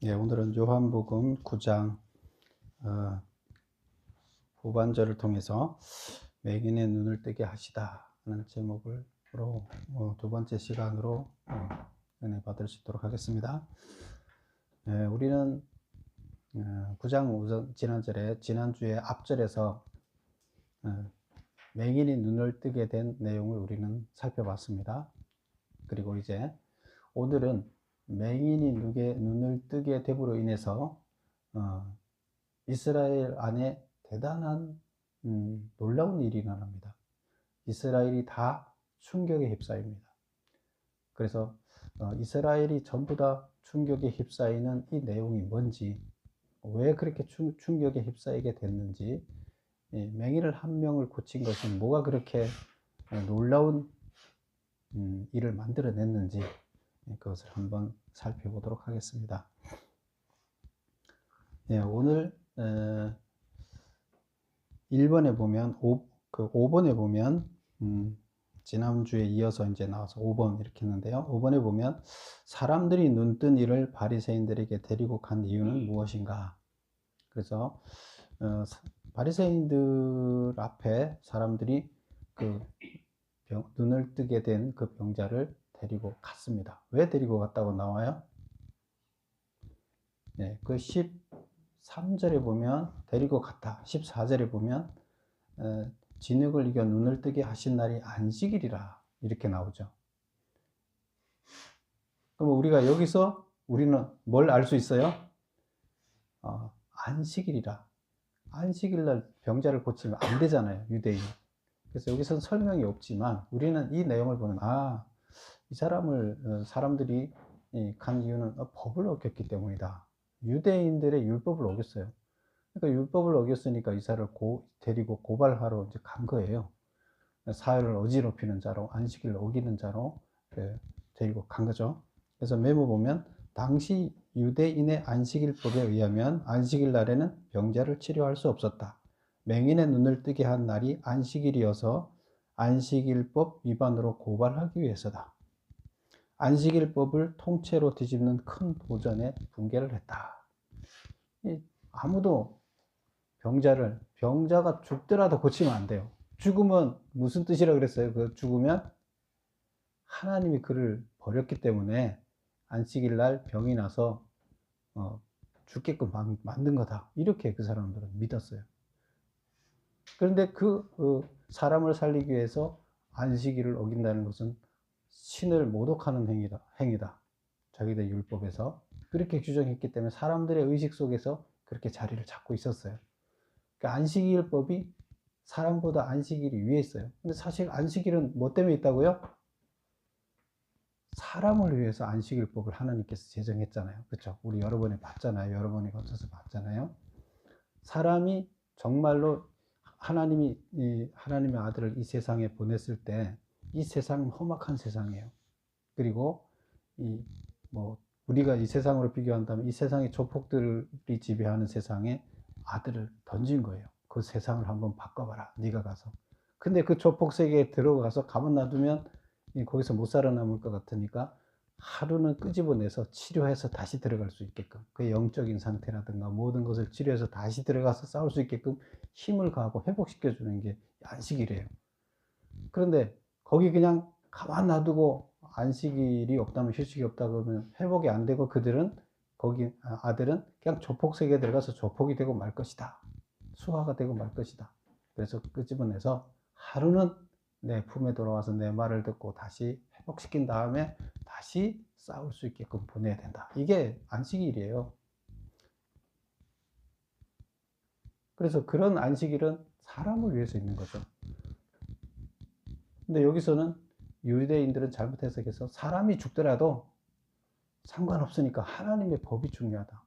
예, 오늘은 요한복음 9장 후반절을 통해서 맹인의 눈을 뜨게 하시다 하는 제목으로 두 번째 시간으로 은혜 받을 수 있도록 하겠습니다. 예, 우리는 9장 지난주에 앞절에서 맹인이 눈을 뜨게 된 내용을 우리는 살펴봤습니다. 그리고 이제 오늘은 맹인이 눈을 뜨게 됨으로 인해서 이스라엘 안에 대단한 놀라운 일이 일어납니다. 이스라엘이 다 충격에 휩싸입니다. 그래서 이스라엘이 전부 다 충격에 휩싸이는 이 내용이 뭔지, 왜 그렇게 충격에 휩싸이게 됐는지, 맹인을 한 명을 고친 것은 뭐가 그렇게 놀라운 일을 만들어냈는지, 그것을 한번 살펴보도록 하겠습니다. 오늘 1번에 보면 5번에 보면 지난주에 이어서 이제 나와서 5번 이렇게 했는데요. 5번에 보면 사람들이 눈뜬 이를 바리새인들에게 데리고 간 이유는 무엇인가? 그래서 바리새인들 앞에 사람들이 눈을 뜨게 된 그 병자를 데리고 갔습니다. 왜 데리고 갔다고 나와요? 네, 그 13절에 보면 데리고 갔다. 14절에 보면 진흙을 이겨 눈을 뜨게 하신 날이 안식일이라 이렇게 나오죠. 그럼 우리가 여기서 우리는 뭘 알 수 있어요? 안식일이라. 안식일날 병자를 고치면 안 되잖아요, 유대인. 그래서 여기서는 설명이 없지만 우리는 이 내용을 보면 이 사람들이 간 이유는 법을 어겼기 때문이다. 유대인들의 율법을 어겼어요. 그러니까 율법을 어겼으니까 이 사람을 데리고 고발하러 이제 간 거예요. 사회를 어지럽히는 자로, 안식일을 어기는 자로 데리고 간 거죠. 그래서 메모 보면 당시 유대인의 안식일법에 의하면 안식일 날에는 병자를 치료할 수 없었다. 맹인의 눈을 뜨게 한 날이 안식일이어서 안식일법 위반으로 고발하기 위해서다. 안식일법을 통째로 뒤집는 큰 도전에 분개를 했다. 아무도 병자가 죽더라도 고치면 안 돼요. 죽으면 무슨 뜻이라고 그랬어요? 그 죽으면 하나님이 그를 버렸기 때문에 안식일 날 병이 나서 죽게끔 만든 거다. 이렇게 그 사람들은 믿었어요. 그런데 사람을 살리기 위해서 안식일을 어긴다는 것은 신을 모독하는 행위다. 자기들 율법에서 그렇게 규정했기 때문에 사람들의 의식 속에서 그렇게 자리를 잡고 있었어요. 그러니까 안식일법이 사람보다 안식일이 위에 있어요. 근데 사실 안식일은 뭐 때문에 있다고요? 사람을 위해서 안식일법을 하나님께서 제정했잖아요. 그렇죠? 우리 여러 번에 봤잖아요. 여러 번에 거쳐서 봤잖아요. 사람이 정말로 하나님의 아들을 이 세상에 보냈을 때 이 세상은 험악한 세상이에요. 그리고 우리가 이 세상으로 비교한다면 이 세상의 조폭들이 지배하는 세상에 아들을 던진 거예요. 그 세상을 한번 바꿔봐라. 네가 가서. 근데 그 조폭 세계에 들어가서 가만 놔두면 거기서 못 살아남을 것 같으니까 하루는 끄집어내서 치료해서 다시 들어갈 수 있게끔, 그 영적인 상태라든가 모든 것을 치료해서 다시 들어가서 싸울 수 있게끔 힘을 가하고 회복시켜주는 게 안식일이에요. 그런데 거기 그냥 가만 놔두고 안식일이 없다면, 휴식이 없다 그러면 회복이 안 되고 거기 아들은 그냥 조폭 세계에 들어가서 조폭이 되고 말 것이다. 수하가 되고 말 것이다. 그래서 끄집어내서 하루는 내 품에 돌아와서 내 말을 듣고 다시 회복시킨 다음에 다시 싸울 수 있게끔 보내야 된다. 이게 안식일이에요. 그래서 그런 안식일은 사람을 위해서 있는 거죠. 근데 여기서는 유대인들은 잘못 해석해서 사람이 죽더라도 상관없으니까 하나님의 법이 중요하다.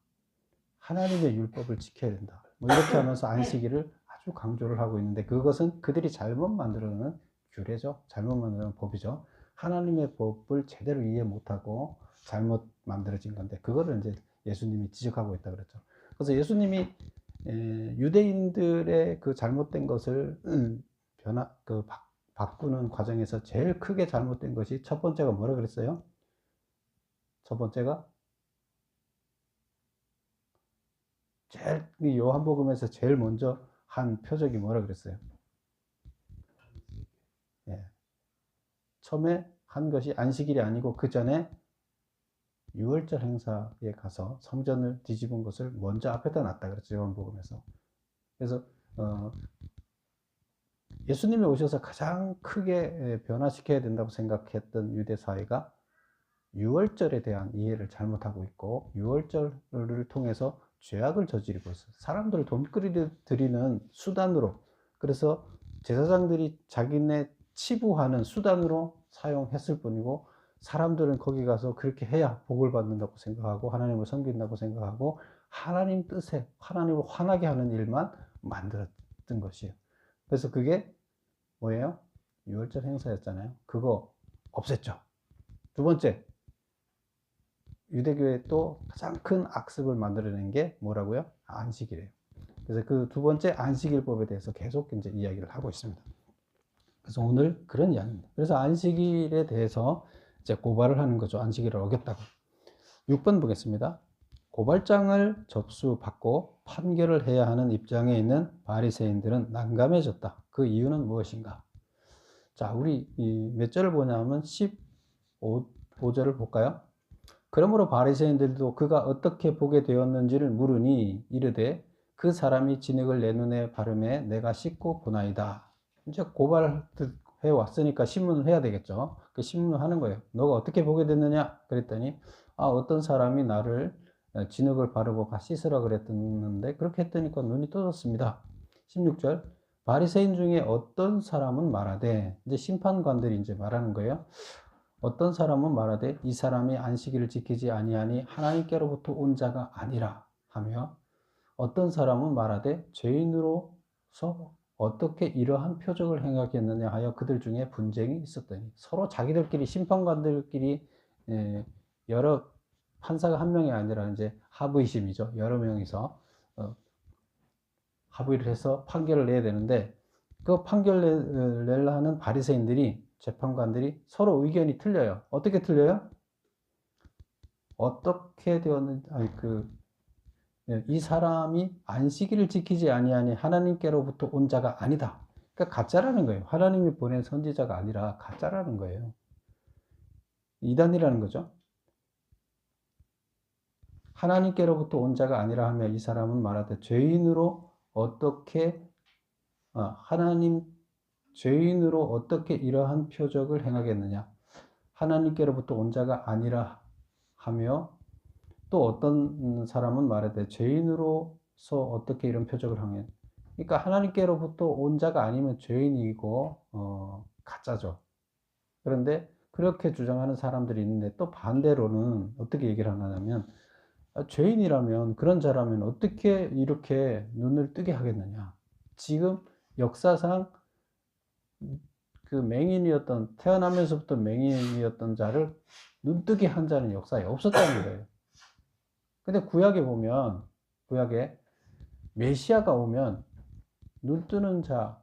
하나님의 율법을 지켜야 된다. 이렇게 하면서 안식일을 아주 강조를 하고 있는데, 그것은 그들이 잘못 만들어놓은 규례죠. 잘못 만들어놓은 법이죠. 하나님의 법을 제대로 이해 못하고 잘못 만들어진 건데, 그거를 이제 예수님이 지적하고 있다 그랬죠. 그래서 예수님이 유대인들의 그 잘못된 것을 바꾸는 과정에서 제일 크게 잘못된 것이 첫 번째가 뭐라 그랬어요? 첫 번째가 제일 이 요한복음에서 제일 먼저 한 표적이 뭐라 그랬어요? 예. 처음에 한 것이 안식일이 아니고 그 전에 유월절 행사에 가서 성전을 뒤집은 것을 먼저 앞에다 놨다 그랬죠. 요한복음에서. 그래서 예수님이 오셔서 가장 크게 변화시켜야 된다고 생각했던 유대 사회가 유월절에 대한 이해를 잘못하고 있고, 유월절을 통해서 죄악을 저지르고 있어요. 사람들을 돈벌이 드리는 수단으로, 그래서 제사장들이 자기네 치부하는 수단으로 사용했을 뿐이고, 사람들은 거기 가서 그렇게 해야 복을 받는다고 생각하고 하나님을 섬긴다고 생각하고 하나님 뜻에, 하나님을 화나게 하는 일만 만들었던 것이에요. 그래서 그게 뭐예요? 유월절 행사였잖아요. 그거 없앴죠. 두 번째, 유대교의 또 가장 큰 악습을 만들어낸 게 뭐라고요? 안식일이에요. 그래서 그 두 번째 안식일법에 대해서 계속 이제 이야기를 하고 있습니다. 그래서 오늘 그런 이야기입니다. 그래서 안식일에 대해서 이제 고발을 하는 거죠. 안식일을 어겼다고. 6번 보겠습니다. 고발장을 접수받고 판결을 해야 하는 입장에 있는 바리새인들은 난감해졌다. 그 이유는 무엇인가? 자, 우리 몇 절을 보냐면 15절을 볼까요? 그러므로 바리새인들도 그가 어떻게 보게 되었는지를 물으니 이르되 그 사람이 진흙을 내 눈에 바르매 내가 씻고 보나이다. 이제 고발해 왔으니까 신문을 해야 되겠죠. 그 신문을 하는 거예요. 너가 어떻게 보게 됐느냐? 그랬더니 어떤 사람이 나를 진흙을 바르고 가 씻으라 그랬는데 그렇게 했더니까 눈이 떠졌습니다. 16절 바리새인 중에 어떤 사람은 말하되, 이제 심판관들이 이제 말하는 거예요. 어떤 사람은 말하되 이 사람이 안식일을 지키지 아니하니 하나님께로부터 온 자가 아니라 하며, 어떤 사람은 말하되 죄인으로서 어떻게 이러한 표적을 행하겠느냐 하여 그들 중에 분쟁이 있었더니, 서로 자기들끼리 심판관들끼리 여러 판사가 한 명이 아니라 이제 합의심이죠. 여러 명이서 합의를 해서 판결을 내야 되는데, 그 판결 내려 하는 바리새인들이, 재판관들이 서로 의견이 틀려요. 어떻게 틀려요? 어떻게 되었는지, 이 사람이 안식일을 지키지 아니하니 하나님께로부터 온 자가 아니다. 그러니까 가짜라는 거예요. 하나님이 보낸 선지자가 아니라 가짜라는 거예요. 이단이라는 거죠. 하나님께로부터 온 자가 아니라 하며 이 사람은 말하되 죄인으로 어떻게 죄인으로 어떻게 이러한 표적을 행하겠느냐. 하나님께로부터 온 자가 아니라 하며, 또 어떤 사람은 말하되 죄인으로서 어떻게 이런 표적을 하냐. 그러니까 하나님께로부터 온 자가 아니면 죄인이고 가짜죠. 그런데 그렇게 주장하는 사람들이 있는데, 또 반대로는 어떻게 얘기를 하냐면 죄인이라면, 그런 자라면 어떻게 이렇게 눈을 뜨게 하겠느냐. 지금 역사상 그 맹인이었던, 태어나면서부터 맹인이었던 자를 눈뜨게 한 자는 역사에 없었다는 거예요. 근데 구약에 보면, 구약에 메시아가 오면 눈뜨는 자,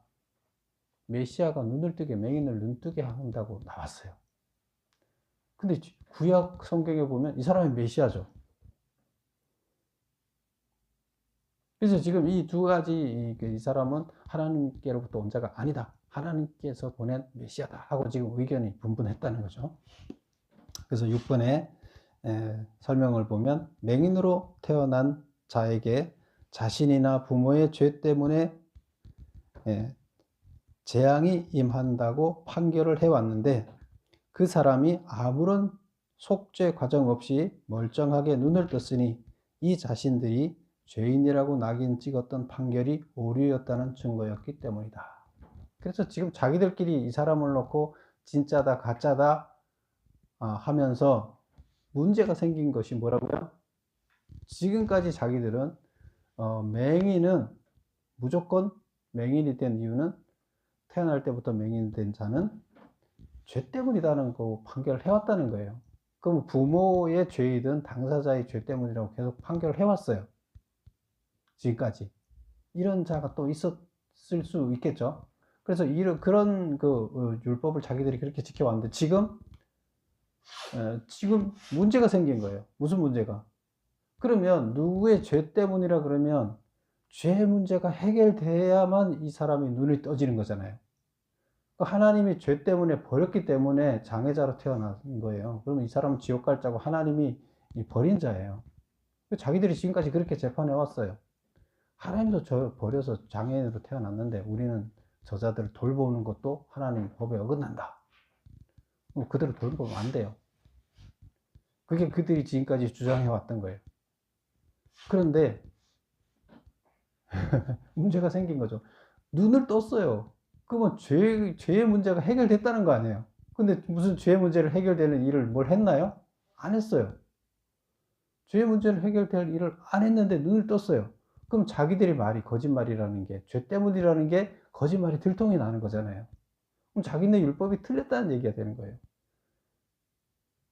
메시아가 눈을 뜨게, 맹인을 눈뜨게 한다고 나왔어요. 근데 구약 성경에 보면 이 사람이 메시아죠. 그래서 지금 이 두 가지, 이 사람은 하나님께로부터 온 자가 아니다, 하나님께서 보낸 메시아다 하고 지금 의견이 분분했다는 거죠. 그래서 6번에 설명을 보면, 맹인으로 태어난 자에게 자신이나 부모의 죄 때문에 재앙이 임한다고 판결을 해왔는데, 그 사람이 아무런 속죄 과정 없이 멀쩡하게 눈을 떴으니 이 자신들이 죄인이라고 낙인 찍었던 판결이 오류였다는 증거였기 때문이다. 그래서 지금 자기들끼리 이 사람을 놓고 진짜다 가짜다 하면서 문제가 생긴 것이 뭐라고요? 지금까지 자기들은 맹인은 무조건, 맹인이 된 이유는 태어날 때부터 맹인이 된 자는 죄 때문이라는 거 판결을 해왔다는 거예요. 그럼 부모의 죄이든 당사자의 죄 때문이라고 계속 판결을 해왔어요. 지금까지. 이런 자가 또 있었을 수 있겠죠. 그래서 그런 율법을 자기들이 그렇게 지켜왔는데, 지금 문제가 생긴 거예요. 무슨 문제가? 그러면 누구의 죄 때문이라 그러면 죄 문제가 해결돼야만 이 사람이 눈이 떠지는 거잖아요. 하나님이 죄 때문에 버렸기 때문에 장애자로 태어난 거예요. 그러면 이 사람은 지옥 갈 자고 하나님이 버린 자예요. 자기들이 지금까지 그렇게 재판해 왔어요. 하나님도 저 버려서 장애인으로 태어났는데 우리는 저자들을 돌보는 것도 하나님 법에 어긋난다. 그대로 돌보면 안 돼요. 그게 그들이 지금까지 주장해 왔던 거예요. 그런데 문제가 생긴 거죠. 눈을 떴어요. 그러면 죄의 문제가 해결됐다는 거 아니에요. 근데 무슨 죄의 문제를 해결되는 일을 뭘 했나요? 안 했어요. 죄의 문제를 해결될 일을 안 했는데 눈을 떴어요. 그럼 자기들의 말이 거짓말이라는 게, 죄 때문이라는 게 거짓말이 들통이 나는 거잖아요. 그럼 자기네 율법이 틀렸다는 얘기가 되는 거예요.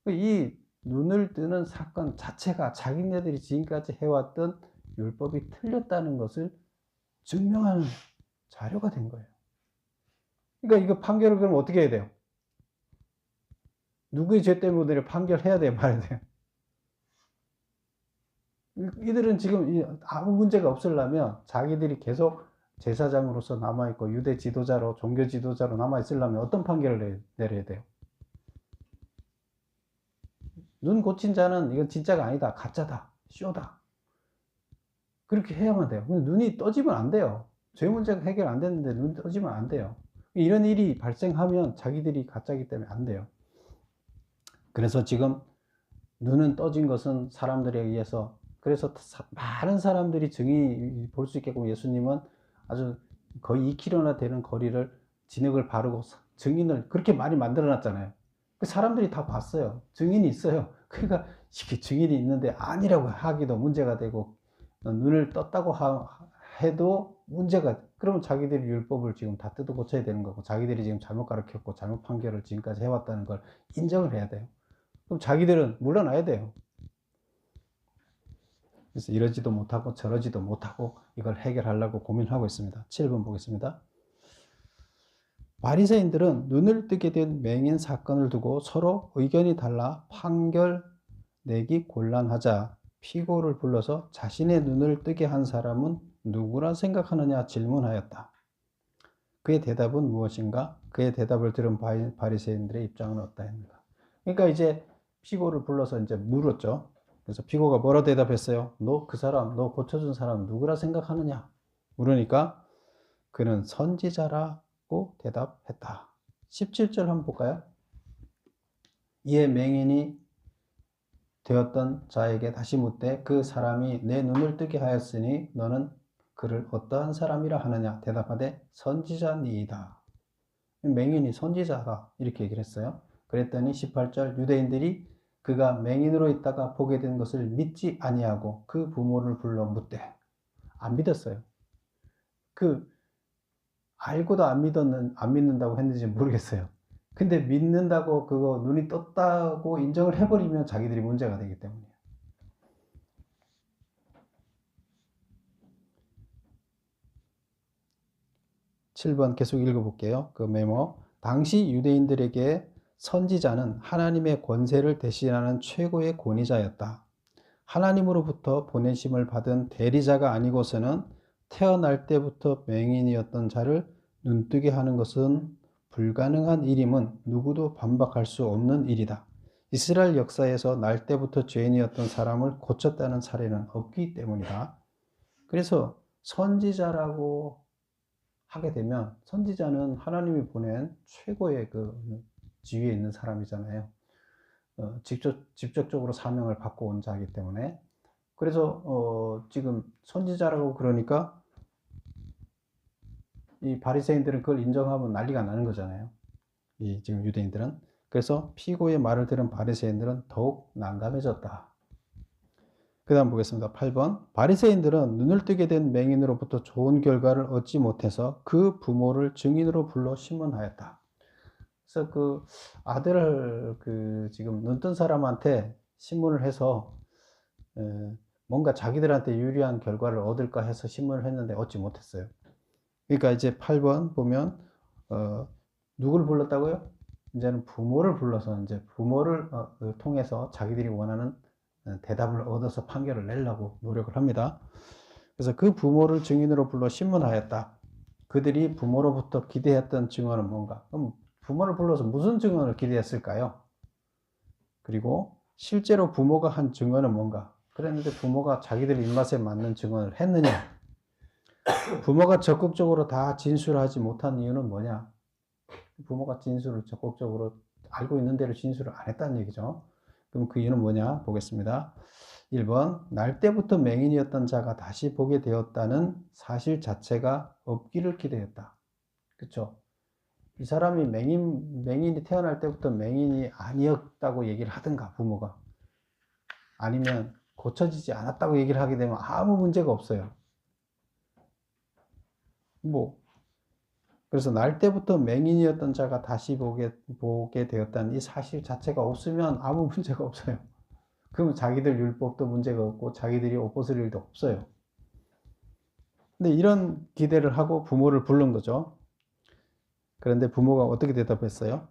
이 눈을 뜨는 사건 자체가 자기네들이 지금까지 해왔던 율법이 틀렸다는 것을 증명하는 자료가 된 거예요. 그러니까 이거 판결을 그럼 어떻게 해야 돼요? 누구의 죄 때문에 판결해야 돼요, 말해야 돼요? 이들은 지금 아무 문제가 없으려면 자기들이 계속 제사장으로서 남아있고 유대 지도자로, 종교 지도자로 남아있으려면 어떤 판결을 내려야 돼요? 눈 고친 자는 이건 진짜가 아니다, 가짜다, 쇼다. 그렇게 해야만 돼요. 눈이 떠지면 안 돼요. 죄 문제가 해결 안 됐는데 눈이 떠지면 안 돼요. 이런 일이 발생하면 자기들이 가짜이기 때문에 안 돼요. 그래서 지금 눈은 떠진 것은 사람들에 의해서, 그래서 많은 사람들이 증인이 볼 수 있게끔 예수님은 아주 거의 2km나 되는 거리를 진흙을 바르고 증인을 그렇게 많이 만들어 놨잖아요. 사람들이 다 봤어요. 증인이 있어요. 그러니까 증인이 있는데 아니라고 하기도 문제가 되고, 눈을 떴다고 해도 문제가, 그러면 자기들이 율법을 지금 다 뜯어 고쳐야 되는 거고, 자기들이 지금 잘못 가르쳤고 잘못 판결을 지금까지 해왔다는 걸 인정을 해야 돼요. 그럼 자기들은 물러나야 돼요. 그래서 이러지도 못하고 저러지도 못하고 이걸 해결하려고 고민하고 있습니다. 7번 보겠습니다. 바리새인들은 눈을 뜨게 된 맹인 사건을 두고 서로 의견이 달라 판결 내기 곤란하자 피고를 불러서 자신의 눈을 뜨게 한 사람은 누구라 생각하느냐 질문하였다. 그의 대답은 무엇인가? 그의 대답을 들은 바리새인들의 입장은 어떠했는가? 그러니까 이제 피고를 불러서 이제 물었죠. 그래서 피고가 뭐라 대답했어요? 너 그 사람, 너 고쳐준 사람 누구라 생각하느냐? 물으니까 그는 선지자라고 대답했다. 17절 한번 볼까요? 이에 맹인이 되었던 자에게 다시 묻되 그 사람이 내 눈을 뜨게 하였으니 너는 그를 어떠한 사람이라 하느냐? 대답하되 선지자니이다. 맹인이 선지자다 이렇게 얘기를 했어요. 그랬더니 18절 유대인들이 그가 맹인으로 있다가 보게 된 것을 믿지 아니하고 그 부모를 불러 묻되, 안 믿었어요. 알고도 안 믿는다고 했는지 모르겠어요. 근데 믿는다고 그거 눈이 떴다고 인정을 해버리면 자기들이 문제가 되기 때문이에요. (7번) 계속 읽어볼게요. 그 메모. 당시 유대인들에게 선지자는 하나님의 권세를 대신하는 최고의 권위자였다. 하나님으로부터 보내심을 받은 대리자가 아니고서는 태어날 때부터 맹인이었던 자를 눈뜨게 하는 것은 불가능한 일임은 누구도 반박할 수 없는 일이다. 이스라엘 역사에서 날 때부터 죄인이었던 사람을 고쳤다는 사례는 없기 때문이다. 그래서 선지자라고 하게 되면, 선지자는 하나님이 보낸 최고의 그 지위에 있는 사람이잖아요. 직접적으로 사명을 받고 온 자이기 때문에. 그래서 지금 선지자라고 그러니까 이 바리새인들은 그걸 인정하면 난리가 나는 거잖아요. 이 지금 유대인들은. 그래서 피고의 말을 들은 바리새인들은 더욱 난감해졌다. 그 다음 보겠습니다. 8번. 바리새인들은 눈을 뜨게 된 맹인으로부터 좋은 결과를 얻지 못해서 그 부모를 증인으로 불러 신문하였다. 그래서 그 아들을 지금 눈 뜬 사람한테 신문을 해서 뭔가 자기들한테 유리한 결과를 얻을까 해서 신문을 했는데 얻지 못했어요. 그러니까 이제 8번 보면 누구를 불렀다고요? 이제는 부모를 불러서 이제 부모를 통해서 자기들이 원하는 대답을 얻어서 판결을 내려고 노력을 합니다. 그래서 그 부모를 증인으로 불러 신문하였다. 그들이 부모로부터 기대했던 증언은 뭔가? 그럼 부모를 불러서 무슨 증언을 기대했을까요? 그리고 실제로 부모가 한 증언은 뭔가? 그랬는데 부모가 자기들 입맛에 맞는 증언을 했느냐? 부모가 적극적으로 다 진술하지 못한 이유는 뭐냐? 부모가 진술을 적극적으로 알고 있는 대로 진술을 안 했다는 얘기죠. 그럼 그 이유는 뭐냐? 보겠습니다. 1번, 날 때부터 맹인이었던 자가 다시 보게 되었다는 사실 자체가 없기를 기대했다. 그쵸? 이 사람이 맹인이 태어날 때부터 맹인이 아니었다고 얘기를 하든가, 부모가. 아니면 고쳐지지 않았다고 얘기를 하게 되면 아무 문제가 없어요. 그래서 날 때부터 맹인이었던 자가 다시 보게 되었다는 이 사실 자체가 없으면 아무 문제가 없어요. 그러면 자기들 율법도 문제가 없고 자기들이 옷 벗을 일도 없어요. 근데 이런 기대를 하고 부모를 부른 거죠. 그런데 부모가 어떻게 대답했어요?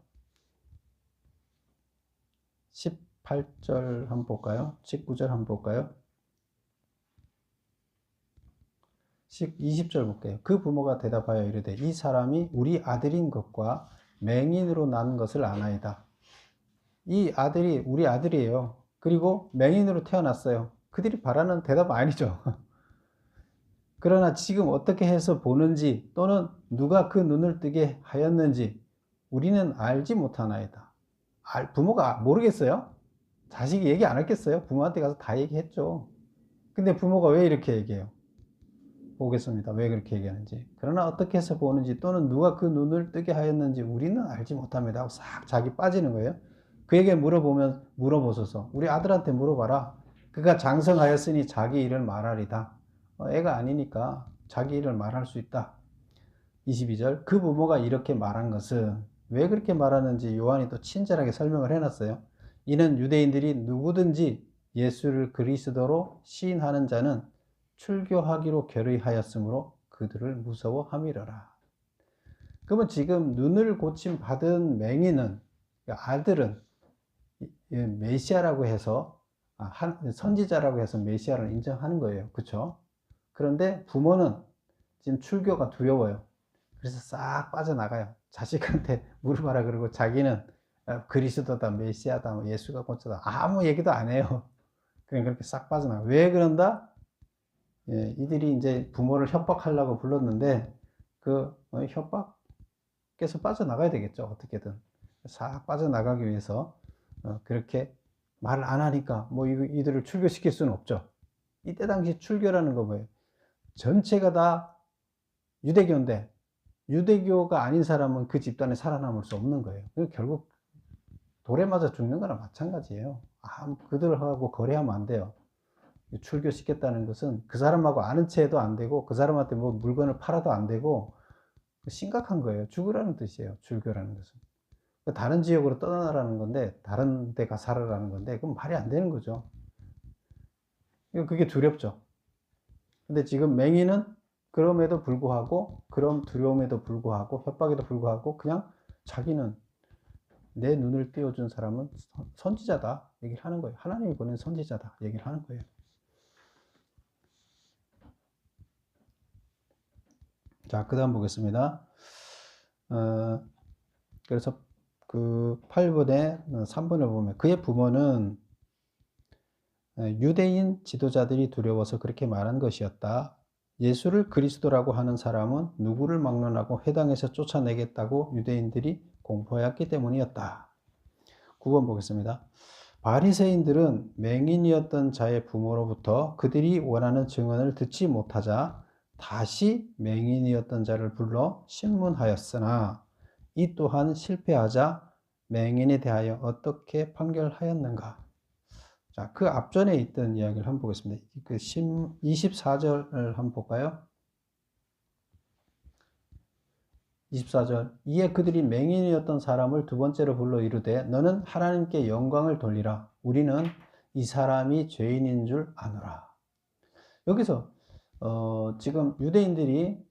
18절 한번 볼까요? 19절 한번 볼까요? 20절 볼게요. 그 부모가 대답하여 이르되 이 사람이 우리 아들인 것과 맹인으로 난 것을 아나이다. 이 아들이 우리 아들이에요. 그리고 맹인으로 태어났어요. 그들이 바라는 대답 아니죠. 그러나 지금 어떻게 해서 보는지 또는 누가 그 눈을 뜨게 하였는지 우리는 알지 못하나이다. 부모가 모르겠어요? 자식이 얘기 안 했겠어요? 부모한테 가서 다 얘기했죠. 근데 부모가 왜 이렇게 얘기해요? 보겠습니다. 왜 그렇게 얘기하는지. 그러나 어떻게 해서 보는지 또는 누가 그 눈을 뜨게 하였는지 우리는 알지 못합니다 하고 싹 자기 빠지는 거예요. 그에게 물어보소서. 우리 아들한테 물어봐라. 그가 장성하였으니 자기 일을 말하리다. 애가 아니니까 자기 일을 말할 수 있다. 22절 그 부모가 이렇게 말한 것은 왜 그렇게 말하는지 요한이 또 친절하게 설명을 해놨어요. 이는 유대인들이 누구든지 예수를 그리스도로 시인하는 자는 출교하기로 결의하였으므로 그들을 무서워함이러라. 그러면 지금 눈을 고침 받은 맹인은, 아들은 메시아라고 해서 선지자라고 해서 메시아를 인정하는 거예요. 그렇죠? 그런데 부모는 지금 출교가 두려워요. 그래서 싹 빠져나가요. 자식한테 물어봐라 그러고 자기는 그리스도다, 메시아다, 예수가 고쳐다 아무 얘기도 안 해요. 그냥 그렇게 싹 빠져나가. 왜 그런다? 이들이 이제 부모를 협박하려고 불렀는데 그 협박께서 빠져나가야 되겠죠. 어떻게든 싹 빠져나가기 위해서 그렇게 말을 안 하니까 뭐 이들을 출교시킬 수는 없죠. 이때 당시 출교라는 거 뭐예요? 전체가 다 유대교인데 유대교가 아닌 사람은 그 집단에 살아남을 수 없는 거예요. 결국 돌에 맞아 죽는 거랑 마찬가지예요. 그들하고 거래하면 안 돼요. 출교시켰다는 것은 그 사람하고 아는 체도 안 되고 그 사람한테 뭐 물건을 팔아도 안 되고 심각한 거예요. 죽으라는 뜻이에요. 출교라는 것은. 다른 지역으로 떠나라는 건데 다른 데 가 살아라는 건데 그건 말이 안 되는 거죠. 그게 두렵죠. 근데 지금 맹인은 그럼에도 불구하고 그런 두려움에도 불구하고 협박에도 불구하고 그냥 자기는 내 눈을 띄워준 사람은 선지자다 얘기를 하는 거예요. 하나님이 보낸 선지자다 얘기를 하는 거예요. 자, 그 다음 보겠습니다. 그래서 그 8번에 3번을 보면 그의 부모는 유대인 지도자들이 두려워서 그렇게 말한 것이었다. 예수를 그리스도라고 하는 사람은 누구를 막론하고 회당에서 쫓아내겠다고 유대인들이 공포하였기 때문이었다. 9번 보겠습니다. 바리새인들은 맹인이었던 자의 부모로부터 그들이 원하는 증언을 듣지 못하자 다시 맹인이었던 자를 불러 신문하였으나 이 또한 실패하자 맹인에 대하여 어떻게 판결하였는가? 자, 그 앞전에 있던 이야기를 한번 보겠습니다. 그 24절을 한번 볼까요? 24절 이에 그들이 맹인이었던 사람을 두 번째로 불러 이르되 너는 하나님께 영광을 돌리라. 우리는 이 사람이 죄인인 줄 아노라. 여기서 지금 유대인들이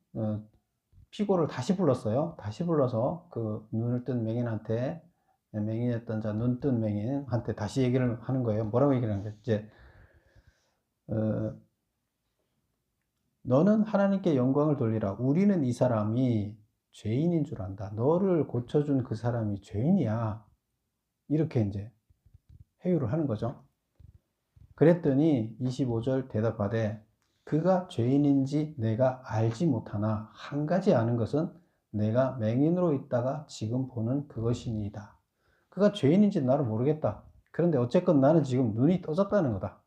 피고를 다시 불렀어요. 다시 불러서 그 눈을 뜬 맹인한테 맹인이었던 자, 눈뜬 맹인한테 다시 얘기를 하는 거예요. 뭐라고 얘기를 하는 거예요? 이제, 너는 하나님께 영광을 돌리라. 우리는 이 사람이 죄인인 줄 안다. 너를 고쳐준 그 사람이 죄인이야. 이렇게 이제 회유를 하는 거죠. 그랬더니 25절 대답하되 그가 죄인인지 내가 알지 못하나 한 가지 아는 것은 내가 맹인으로 있다가 지금 보는 그것이니이다. 그가 죄인인지 나를 모르겠다. 그런데 어쨌건 나는 지금 눈이 떠졌다는 거다.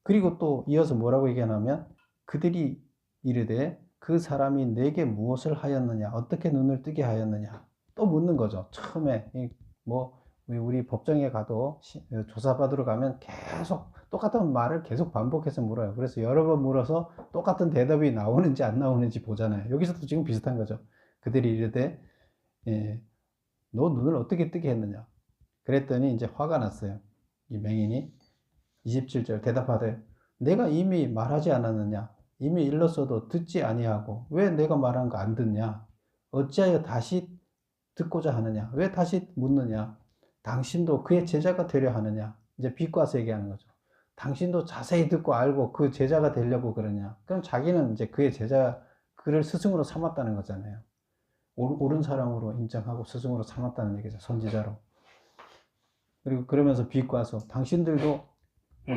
그리고 또 이어서 뭐라고 얘기하냐면 그들이 이르되 그 사람이 내게 무엇을 하였느냐, 어떻게 눈을 뜨게 하였느냐 또 묻는 거죠. 처음에 뭐 우리 법정에 가도 조사받으러 가면 계속 똑같은 말을 계속 반복해서 물어요. 그래서 여러 번 물어서 똑같은 대답이 나오는지 안 나오는지 보잖아요. 여기서도 지금 비슷한 거죠. 그들이 이르되 너 눈을 어떻게 뜨게 했느냐. 그랬더니 이제 화가 났어요. 이 맹인이 27절 대답하되 내가 이미 말하지 않았느냐. 이미 일렀어도 듣지 아니하고 왜 내가 말한 거 안 듣냐. 어찌하여 다시 듣고자 하느냐. 왜 다시 묻느냐. 당신도 그의 제자가 되려 하느냐. 이제 비꼬아서 얘기하는 거죠. 당신도 자세히 듣고 알고 그 제자가 되려고 그러냐. 그럼 자기는 이제 그의 제자, 그를 스승으로 삼았다는 거잖아요. 옳은 사람으로 인정하고 스승으로 삼았다는 얘기죠. 선지자로. 그리고 그러면서 비꼬아서 당신들도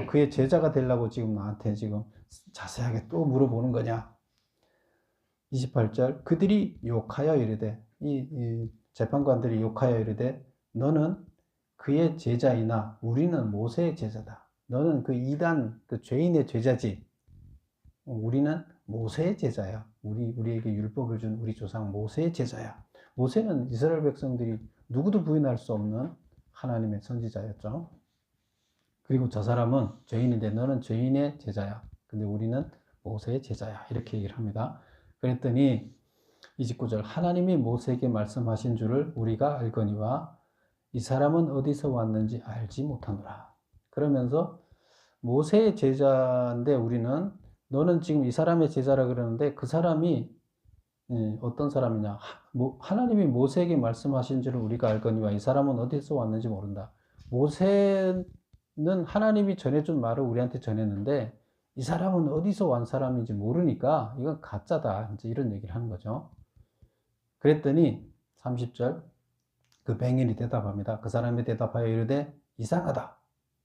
그의 제자가 되려고 지금 나한테 지금 자세하게 또 물어보는 거냐. 28절 그들이 욕하여 이르되 이 재판관들이 욕하여 이르되 너는 그의 제자이나 우리는 모세의 제자다. 너는 그 이단 그 죄인의 제자지. 우리는 모세의 제자야. 우리에게 율법을 준 우리 조상 모세의 제자야. 모세는 이스라엘 백성들이 누구도 부인할 수 없는 하나님의 선지자였죠. 그리고 저 사람은 죄인인데 너는 죄인의 제자야. 근데 우리는 모세의 제자야. 이렇게 얘기를 합니다. 그랬더니 29절 하나님이 모세에게 말씀하신 줄을 우리가 알거니와 이 사람은 어디서 왔는지 알지 못하노라. 그러면서 모세의 제자인데 우리는 너는 지금 이 사람의 제자라 그러는데 그 사람이 어떤 사람이냐. 하나님이 모세에게 말씀하신 줄을 우리가 알거니와 이 사람은 어디서 왔는지 모른다. 모세는 하나님이 전해준 말을 우리한테 전했는데 이 사람은 어디서 온 사람인지 모르니까 이건 가짜다. 이제 이런 얘기를 하는 거죠. 그랬더니 30절 그 맹인이 대답합니다. 그 사람이 대답하여 이르되 이상하다.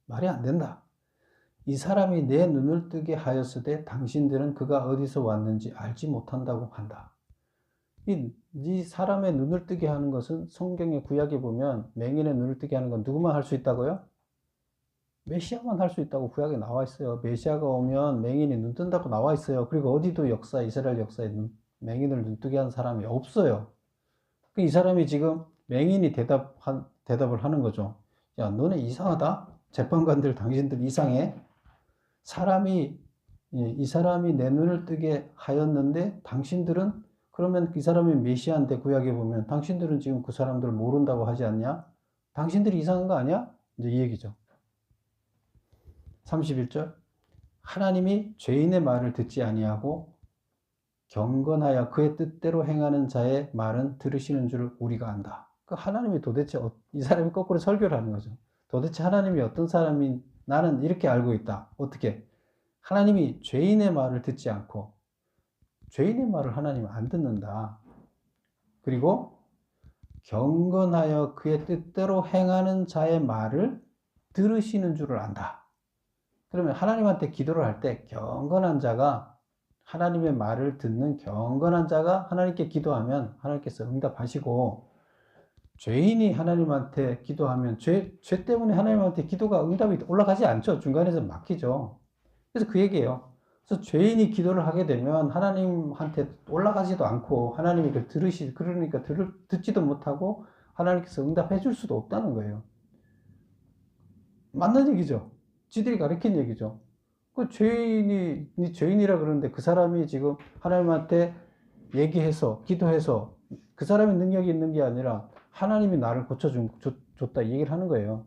말이 안 된다. 이 사람이 내 눈을 뜨게 하였으되 당신들은 그가 어디서 왔는지 알지 못한다고 한다. 이 사람의 눈을 뜨게 하는 것은 성경의 구약에 보면 맹인의 눈을 뜨게 하는 건 누구만 할 수 있다고요? 메시아만 할 수 있다고 구약에 나와 있어요. 메시아가 오면 맹인이 눈 뜬다고 나와 있어요. 그리고 어디도 이스라엘 역사에 맹인을 눈 뜨게 한 사람이 없어요. 이 사람이 지금 맹인이 대답을 하는 거죠. 야, 너네 이상하다? 재판관들 당신들 이상해? 이 사람이 내 눈을 뜨게 하였는데 당신들은 그러면 이 사람이 메시아인데 구약에 보면 당신들은 지금 그 사람들을 모른다고 하지 않냐? 당신들이 이상한 거 아니야? 이제 이 얘기죠. 31절 하나님이 죄인의 말을 듣지 아니하고 경건하여 그의 뜻대로 행하는 자의 말은 들으시는 줄 우리가 안다. 그 하나님이 도대체 이 사람이 거꾸로 설교를 하는 거죠. 도대체 하나님이 어떤 사람인 나는 이렇게 알고 있다. 어떻게? 하나님이 죄인의 말을 듣지 않고 죄인의 말을 하나님은 안 듣는다. 그리고 경건하여 그의 뜻대로 행하는 자의 말을 들으시는 줄을 안다. 그러면 하나님한테 기도를 할 때 경건한 자가 하나님의 말을 듣는 경건한 자가 하나님께 기도하면 하나님께서 응답하시고 죄인이 하나님한테 기도하면 죄 때문에 하나님한테 기도가 응답이 올라가지 않죠. 중간에서 막히죠. 그래서 그 얘기예요. 그래서 죄인이 기도를 하게 되면 하나님한테 올라가지도 않고 하나님이 그걸 그러니까 듣지도 못하고 하나님께서 응답해 줄 수도 없다는 거예요. 맞는 얘기죠. 지들이 가르친 얘기죠. 그 네 죄인이라 그러는데 그 사람이 지금 하나님한테 얘기해서 기도해서 그 사람의 능력이 있는 게 아니라 하나님이 나를 고쳐줬다 이 얘기를 하는 거예요.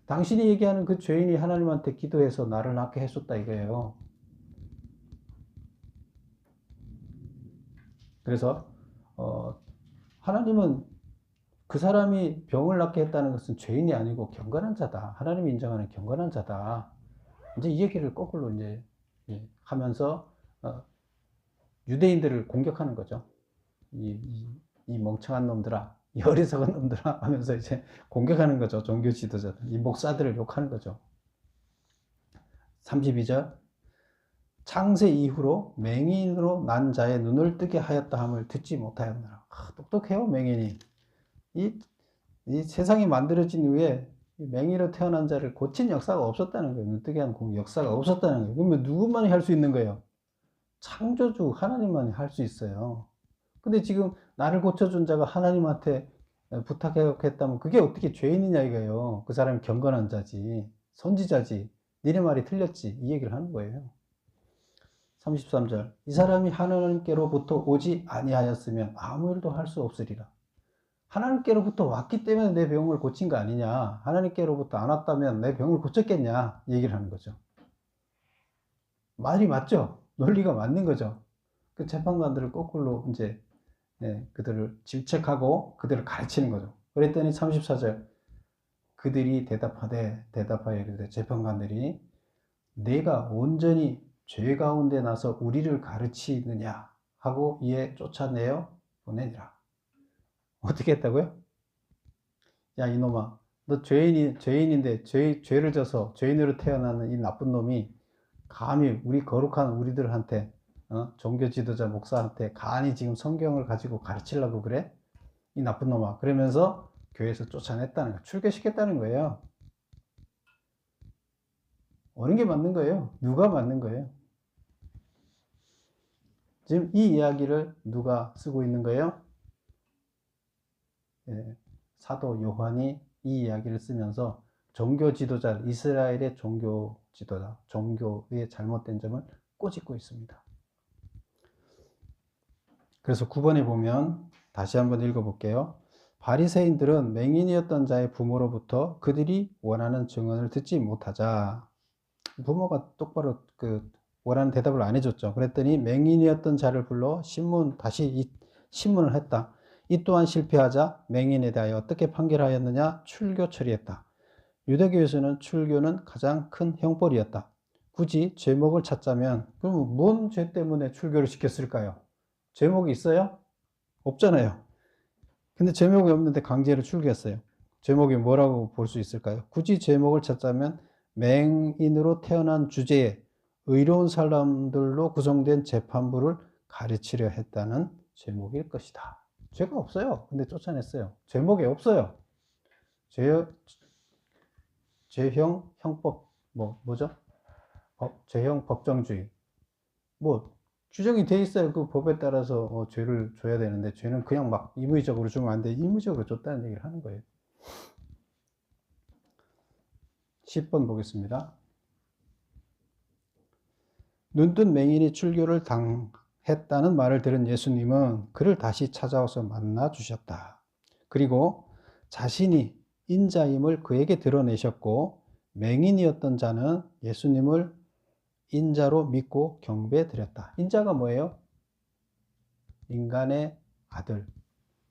당신이 얘기하는 그 죄인이 하나님한테 기도해서 나를 낫게 해줬다 이거예요. 그래서 하나님은 그 사람이 병을 낫게 했다는 것은 죄인이 아니고 경건한 자다. 하나님이 인정하는 경건한 자다. 이제 이 얘기를 거꾸로 이제 하면서 유대인들을 공격하는 거죠. 이 멍청한 놈들아, 이 어리석은 놈들아 하면서 이제 공격하는 거죠. 종교 지도자들, 이 목사들을 욕하는 거죠. 32절. 창세 이후로 맹인으로 난 자의 눈을 뜨게 하였다 함을 듣지 못하였느라. 똑똑해요, 맹인이. 이 세상이 만들어진 이후에 맹인으로 태어난 자를 고친 역사가 없었다는 거예요. 눈뜨게 하는 역사가 없었다는 거예요. 그러면 누구만이 할 수 있는 거예요? 창조주 하나님만이 할 수 있어요. 근데 지금 나를 고쳐준 자가 하나님한테 부탁했다면 그게 어떻게 죄인이냐 이거예요. 그 사람이 경건한 자지, 선지자지, 니네 말이 틀렸지, 이 얘기를 하는 거예요. 33절. 이 사람이 하나님께로부터 오지 아니하였으면 아무 일도 할 수 없으리라. 하나님께로부터 왔기 때문에 내 병을 고친 거 아니냐, 하나님께로부터 안 왔다면 내 병을 고쳤겠냐, 이 얘기를 하는 거죠. 말이 맞죠? 논리가 맞는 거죠. 그 재판관들을 거꾸로 이제 그들을 질책하고 그들을 가르치는 거죠. 그랬더니 34절. 그들이 대답하여 이르되, 재판관들이 내가 온전히 죄 가운데 나서 우리를 가르치느냐 하고 이에 쫓아내어 보내니라. 어떻게 했다고요? 야 이놈아, 너 죄인인데 죄를 져서 죄인으로 태어나는 이 나쁜 놈이 감히 우리 거룩한 우리들한테 종교 지도자 목사한테 간이 지금 성경을 가지고 가르치려고 그래? 이 나쁜 놈아. 그러면서 교회에서 쫓아냈다는 거예요. 출교시켰다는 거예요. 어느 게 맞는 거예요? 누가 맞는 거예요? 지금 이 이야기를 누가 쓰고 있는 거예요? 사도 요한이 이 이야기를 쓰면서 종교 지도자, 이스라엘의 종교 지도자, 종교의 잘못된 점을 꼬집고 있습니다. 그래서 9번에 보면 다시 한번 읽어볼게요. 바리새인들은 맹인이었던 자의 부모로부터 그들이 원하는 증언을 듣지 못하자, 부모가 똑바로 원하는 대답을 안 해줬죠. 그랬더니 맹인이었던 자를 불러 다시 신문을 했다. 이 또한 실패하자 맹인에 대하여 어떻게 판결하였느냐? 출교 처리했다. 유대교에서는 출교는 가장 큰 형벌이었다. 굳이 죄목을 찾자면 그럼 뭔 죄 때문에 출교를 시켰을까요? 죄목이 있어요? 없잖아요. 근데 죄목이 없는데 강제로 출교했어요. 죄목이 뭐라고 볼 수 있을까요? 굳이 죄목을 찾자면 맹인으로 태어난 주제에 의로운 사람들로 구성된 재판부를 가르치려 했다는 제목일 것이다. 죄가 없어요. 근데 쫓아냈어요. 제목이 없어요. 죄형 형법 뭐죠? 죄형 법정주의 규정이 돼 있어요. 그 법에 따라서 죄를 줘야 되는데 죄는 그냥 막 임의적으로 주면 안 돼. 임의적으로 줬다는 얘기를 하는 거예요. 10번 보겠습니다. 눈뜬 맹인이 출교를 당했다는 말을 들은 예수님은 그를 다시 찾아와서 만나 주셨다. 그리고 자신이 인자임을 그에게 드러내셨고, 맹인이었던 자는 예수님을 인자로 믿고 경배드렸다. 인자가 뭐예요? 인간의 아들.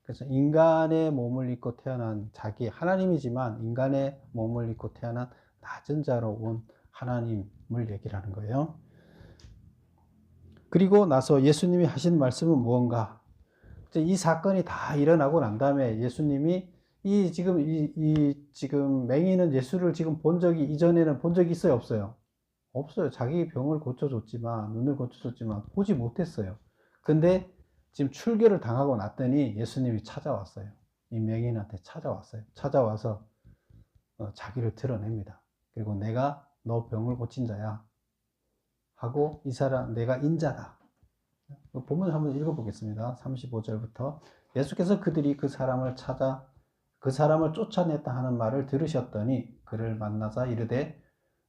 그래서 인간의 몸을 입고 태어난, 자기 하나님이지만 인간의 몸을 입고 태어난 낮은 자로 온 하나님을 얘기를 하는 거예요. 그리고 나서 예수님이 하신 말씀은 무언가? 이 사건이 다 일어나고 난 다음에 예수님이 지금 맹인은 예수를 지금 이전에는 본 적이 있어요, 없어요? 없어요. 자기 병을 고쳐줬지만, 눈을 고쳐줬지만 보지 못했어요. 근데 지금 출교를 당하고 났더니 예수님이 찾아왔어요. 이 맹인한테 찾아와서 자기를 드러냅니다. 그리고 내가 너 병을 고친 자야 하고, 이 사람 내가 인자다. 본문 한번 읽어보겠습니다. 35절부터. 예수께서 그들이 그 사람을 쫓아냈다 하는 말을 들으셨더니 그를 만나사 이르되,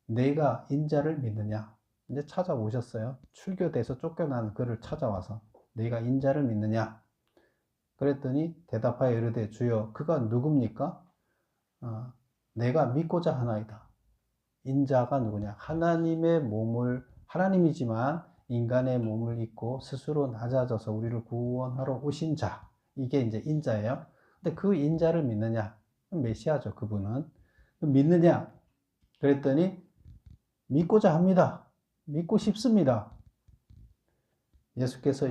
내가 인자를 믿느냐? 이제 찾아오셨어요. 출교돼서 쫓겨난 그를 찾아와서 내가 인자를 믿느냐? 그랬더니 대답하여 이르되, 주여 그가 누굽니까? 내가 믿고자 하나이다. 인자가 누구냐? 하나님이지만 인간의 몸을 입고 스스로 낮아져서 우리를 구원하러 오신 자. 이게 이제 인자예요. 근데 그 인자를 믿느냐? 메시아죠, 그분은. 믿느냐? 그랬더니 믿고자 합니다. 믿고 싶습니다. 예수께서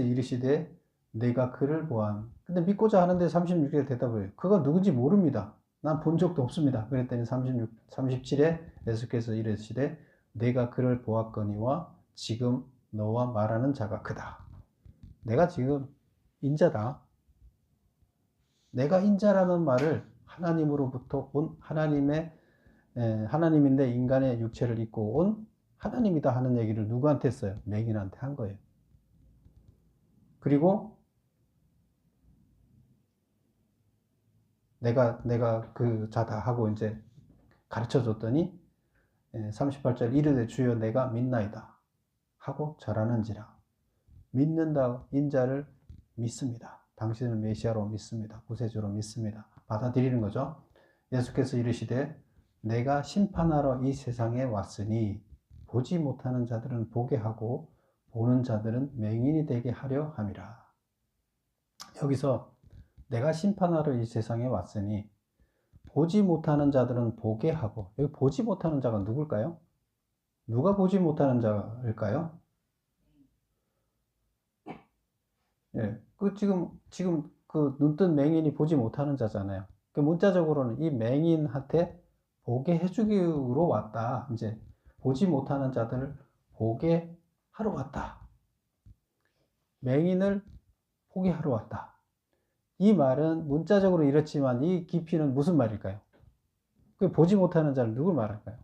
이르시되 내가 그를 보았. 근데 믿고자 하는데 36절에 대답을 해요. 그가 누군지 모릅니다. 난 본 적도 없습니다. 그랬더니 37에 예수께서 이르시되 내가 그를 보았거니와 지금 너와 말하는 자가 그다. 내가 지금 인자다. 내가 인자라는 말을 하나님으로부터 온 하나님인데 인간의 육체를 입고 온 하나님이다 하는 얘기를 누구한테 했어요? 맹인한테 한 거예요. 그리고 내가 그 자다 하고 이제 가르쳐 줬더니 38절 이르되 주여 내가 믿나이다 하고 절하는지라. 믿는다 인자를 믿습니다. 당신을 메시아로 믿습니다. 구세주로 믿습니다. 받아들이는 거죠. 예수께서 이르시되 내가 심판하러 이 세상에 왔으니 보지 못하는 자들은 보게 하고 보는 자들은 맹인이 되게 하려 함이라. 여기서 내가 심판하러 이 세상에 왔으니 보지 못하는 자들은 보게 하고, 여기 보지 못하는 자가 누굴까요? 누가 보지 못하는 자일까요? 예, 지금 그 눈뜬 맹인이 보지 못하는 자잖아요. 그 문자적으로는 이 맹인한테 보게 해주기로 왔다. 이제 보지 못하는 자들을 보게 하러 왔다. 맹인을 보게 하러 왔다. 이 말은 문자적으로 이렇지만 이 깊이는 무슨 말일까요? 그 보지 못하는 자를 누굴 말할까요?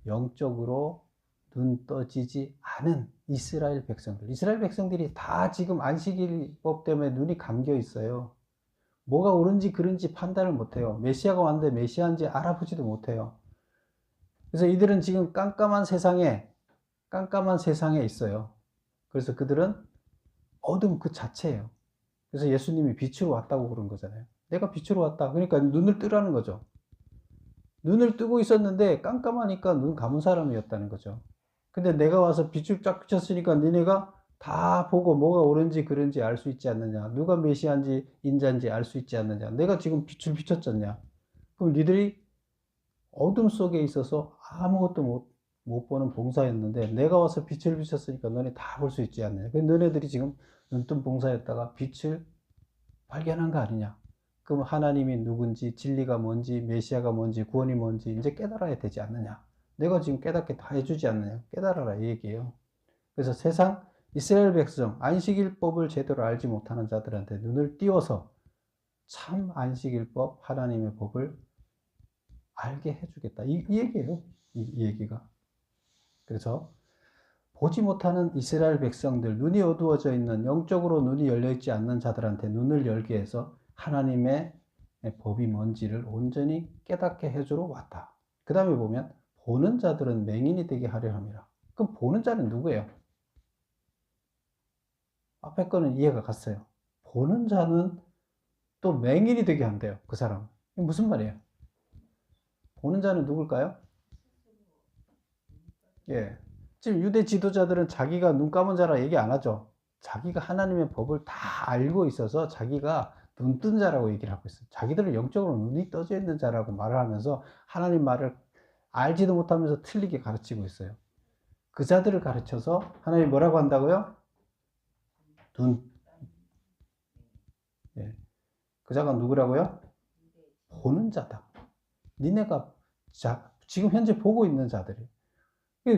영적으로 눈 떠지지 않은 이스라엘 백성들. 이스라엘 백성들이 다 지금 안식일법 때문에 눈이 감겨 있어요. 뭐가 옳은지 그른지 판단을 못해요. 메시아가 왔는데 메시아인지 알아보지도 못해요. 그래서 이들은 지금 깜깜한 세상에 있어요. 그래서 그들은 어둠 그 자체예요. 그래서 예수님이 빛으로 왔다고 그런 거잖아요. 내가 빛으로 왔다. 그러니까 눈을 뜨라는 거죠. 눈을 뜨고 있었는데 깜깜하니까 눈 감은 사람이었다는 거죠. 근데 내가 와서 빛을 쫙 비쳤으니까 니네가 다 보고 뭐가 옳은지 그른지 알 수 있지 않느냐. 누가 메시아인지 인자인지 알 수 있지 않느냐. 내가 지금 빛을 비췄잖냐. 그럼 니들이 어둠 속에 있어서 아무것도 못 보는 봉사였는데 내가 와서 빛을 비췄으니까 너네 다 볼 수 있지 않느냐. 너네들이 지금 눈뜬 봉사였다가 빛을 발견한 거 아니냐. 그럼 하나님이 누군지, 진리가 뭔지, 메시아가 뭔지, 구원이 뭔지 이제 깨달아야 되지 않느냐. 내가 지금 깨닫게 다 해주지 않느냐. 깨달아라 이 얘기예요. 그래서 세상 이스라엘 백성 안식일법을 제대로 알지 못하는 자들한테 눈을 띄워서 참 안식일법 하나님의 법을 알게 해주겠다. 이 얘기예요. 이 얘기가. 그래서 보지 못하는 이스라엘 백성들, 눈이 어두워져 있는, 영적으로 눈이 열려있지 않는 자들한테 눈을 열게 해서 하나님의 법이 뭔지를 온전히 깨닫게 해주러 왔다. 그 다음에 보면 보는 자들은 맹인이 되게 하려 함이라. 그럼 보는 자는 누구예요? 앞에 거는 이해가 갔어요. 보는 자는 또 맹인이 되게 한대요. 그 사람. 이게 무슨 말이에요? 보는 자는 누굴까요? 예. 지금 유대 지도자들은 자기가 눈 감은 자라 얘기 안 하죠. 자기가 하나님의 법을 다 알고 있어서 자기가 눈뜬 자라고 얘기를 하고 있어요. 자기들은 영적으로 눈이 떠져 있는 자라고 말을 하면서 하나님 말을 알지도 못하면서 틀리게 가르치고 있어요. 그 자들을 가르쳐서 하나님이 뭐라고 한다고요? 예. 그 자가 누구라고요? 보는 자다. 니네가 지금 현재 보고 있는 자들이에요.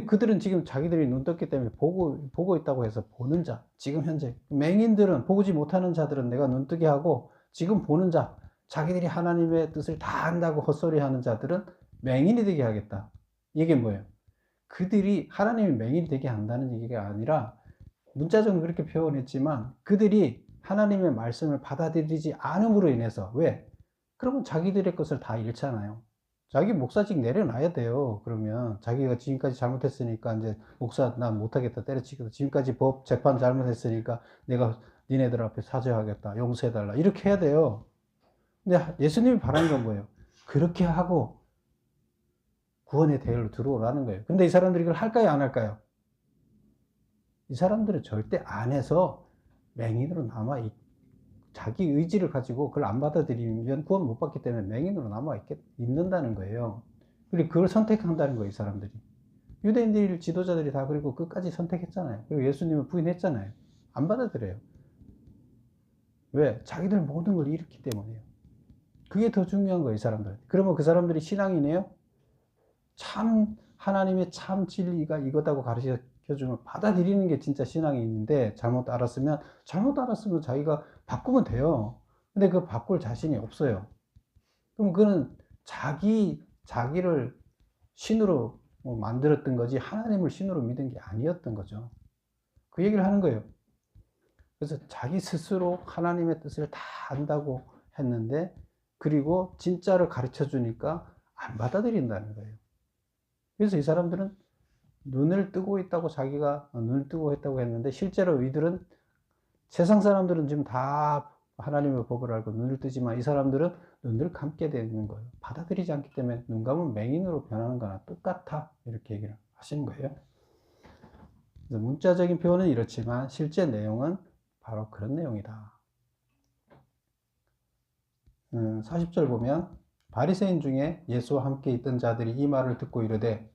그들은 지금 자기들이 눈 떴기 때문에 보고 있다고 해서 보는 자, 지금 현재. 맹인들은, 보지 못하는 자들은 내가 눈 뜨게 하고, 지금 보는 자, 자기들이 하나님의 뜻을 다 안다고 헛소리 하는 자들은 맹인이 되게 하겠다. 이게 뭐예요? 그들이 하나님이 맹인이 되게 한다는 얘기가 아니라, 문자적으로 그렇게 표현했지만, 그들이 하나님의 말씀을 받아들이지 않음으로 인해서, 왜? 그러면 자기들의 것을 다 잃잖아요. 자기 목사직 내려놔야 돼요. 그러면 자기가 지금까지 잘못했으니까 이제 목사 난 못하겠다 때려치겠다. 지금까지 법 재판 잘못했으니까 내가 니네들 앞에 사죄하겠다. 용서해달라. 이렇게 해야 돼요. 근데 예수님이 바라는 건 뭐예요? 그렇게 하고 구원의 대열로 들어오라는 거예요. 근데 이 사람들이 이걸 할까요? 안 할까요? 이 사람들은 절대 안 해서 맹인으로 자기 의지를 가지고 그걸 안 받아들이면 구원 못 받기 때문에 맹인으로 있는다는 거예요. 그리고 그걸 선택한다는 거예요, 이 사람들이. 유대인들 지도자들이 다 그리고 끝까지 선택했잖아요. 그리고 예수님을 부인했잖아요. 안 받아들여요. 왜? 자기들 모든 걸 잃었기 때문이에요. 그게 더 중요한 거예요, 이 사람들. 그러면 그 사람들이 신앙이네요? 참, 하나님의 참 진리가 이거다고 가르쳐주면 받아들이는 게 진짜 신앙이 있는데, 잘못 알았으면 자기가 바꾸면 돼요. 근데 그 바꿀 자신이 없어요. 그럼 그는 자기를 신으로 만들었던 거지, 하나님을 신으로 믿은 게 아니었던 거죠. 그 얘기를 하는 거예요. 그래서 자기 스스로 하나님의 뜻을 다 안다고 했는데, 그리고 진짜를 가르쳐 주니까 안 받아들인다는 거예요. 그래서 이 사람들은 눈을 뜨고 있다고 자기가 눈을 뜨고 했다고 했는데, 실제로 이들은 세상 사람들은 지금 다 하나님의 법을 알고 눈을 뜨지만 이 사람들은 눈을 감게 되는 거예요. 받아들이지 않기 때문에 눈 감으면 맹인으로 변하는 거나 똑같아, 이렇게 얘기를 하시는 거예요. 문자적인 표현은 이렇지만 실제 내용은 바로 그런 내용이다. 40절 보면 바리새인 중에 예수와 함께 있던 자들이 이 말을 듣고 이르되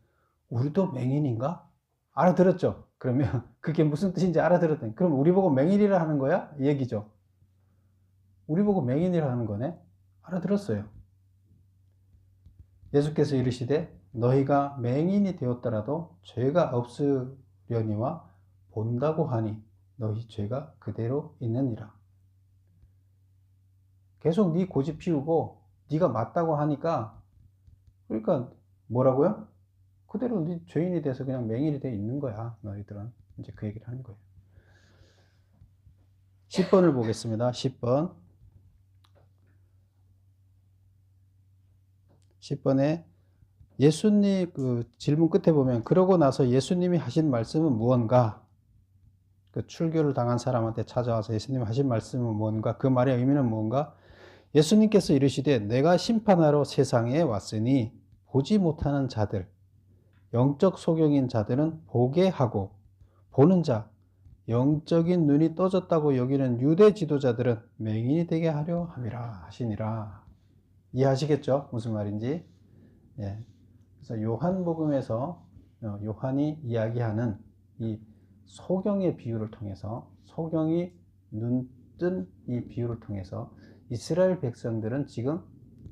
우리도 맹인인가? 알아들었죠? 그러면 그게 무슨 뜻인지 알아들었더니, 그럼 우리 보고 맹인이라 하는 거야? 이 얘기죠. 우리 보고 맹인이라 하는 거네? 알아들었어요. 예수께서 이르시되 너희가 맹인이 되었더라도 죄가 없으려니와 본다고 하니 너희 죄가 그대로 있느니라. 계속 네 고집 피우고 네가 맞다고 하니까, 그러니까 뭐라고요? 그대로 네 죄인이 돼서 그냥 맹인이 돼 있는 거야, 너희들은. 이제 그 얘기를 하는 거예요. 10번을 보겠습니다. 10번에 예수님 그 질문 끝에 보면 그러고 나서 예수님이 하신 말씀은 무언가? 그 출교를 당한 사람한테 찾아와서 예수님이 하신 말씀은 무언가? 그 말의 의미는 무언가? 예수님께서 이르시되 내가 심판하러 세상에 왔으니 보지 못하는 자들, 영적 소경인 자들은 보게 하고 보는 자, 영적인 눈이 떠졌다고 여기는 유대 지도자들은 맹인이 되게 하려 함이라 하시니라. 이해하시겠죠? 무슨 말인지. 예. 그래서 요한복음에서 요한이 이야기하는 이 소경의 비유를 통해서, 소경이 눈 뜬 이 비유를 통해서 이스라엘 백성들은 지금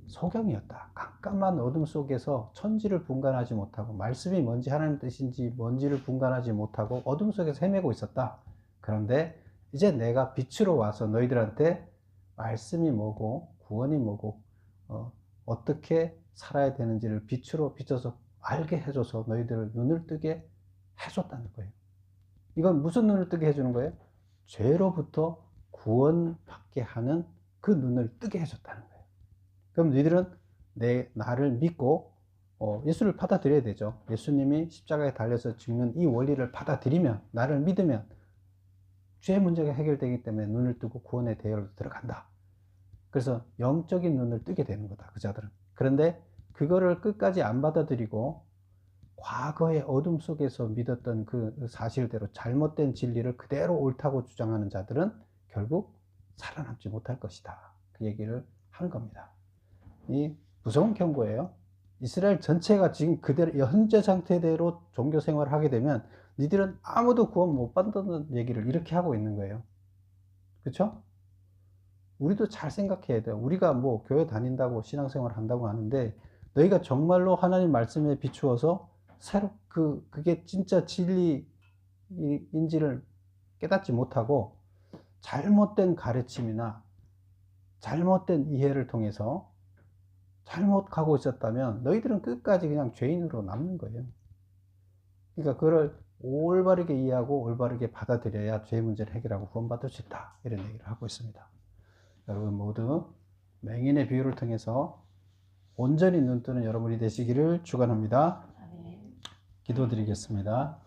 소경이었다. 깜깜한 어둠 속에서 천지를 분간하지 못하고 말씀이 뭔지 하나님 뜻인지 뭔지를 분간하지 못하고 어둠 속에서 헤매고 있었다. 그런데 이제 내가 빛으로 와서 너희들한테 말씀이 뭐고 구원이 뭐고 어떻게 살아야 되는지를 빛으로 비춰서 알게 해줘서 너희들을 눈을 뜨게 해줬다는 거예요. 이건 무슨 눈을 뜨게 해주는 거예요? 죄로부터 구원받게 하는 그 눈을 뜨게 해줬다는 거예요. 그럼 너희들은 나를 믿고 예수를 받아들여야 되죠. 예수님이 십자가에 달려서 죽는 이 원리를 받아들이면, 나를 믿으면 죄의 문제가 해결되기 때문에 눈을 뜨고 구원의 대열로 들어간다. 그래서 영적인 눈을 뜨게 되는 거다, 그 자들은. 그런데 그거를 끝까지 안 받아들이고 과거의 어둠 속에서 믿었던 그 사실대로 잘못된 진리를 그대로 옳다고 주장하는 자들은 결국 살아남지 못할 것이다. 그 얘기를 하는 겁니다. 이 무서운 경고예요. 이스라엘 전체가 지금 그대로 현재 상태대로 종교 생활을 하게 되면 니들은 아무도 구원 못 받는다는 얘기를 이렇게 하고 있는 거예요. 그렇죠? 우리도 잘 생각해야 돼요. 우리가 뭐 교회 다닌다고 신앙생활 한다고 하는데, 너희가 정말로 하나님 말씀에 비추어서 그게 진짜 진리인지를 깨닫지 못하고 잘못된 가르침이나 잘못된 이해를 통해서 잘못 가고 있었다면 너희들은 끝까지 그냥 죄인으로 남는 거예요. 그러니까 그걸 올바르게 이해하고 올바르게 받아들여야 죄 문제를 해결하고 구원받을 수 있다, 이런 얘기를 하고 있습니다. 여러분 모두 맹인의 비유를 통해서 온전히 눈뜨는 여러분이 되시기를 축원합니다. 기도드리겠습니다.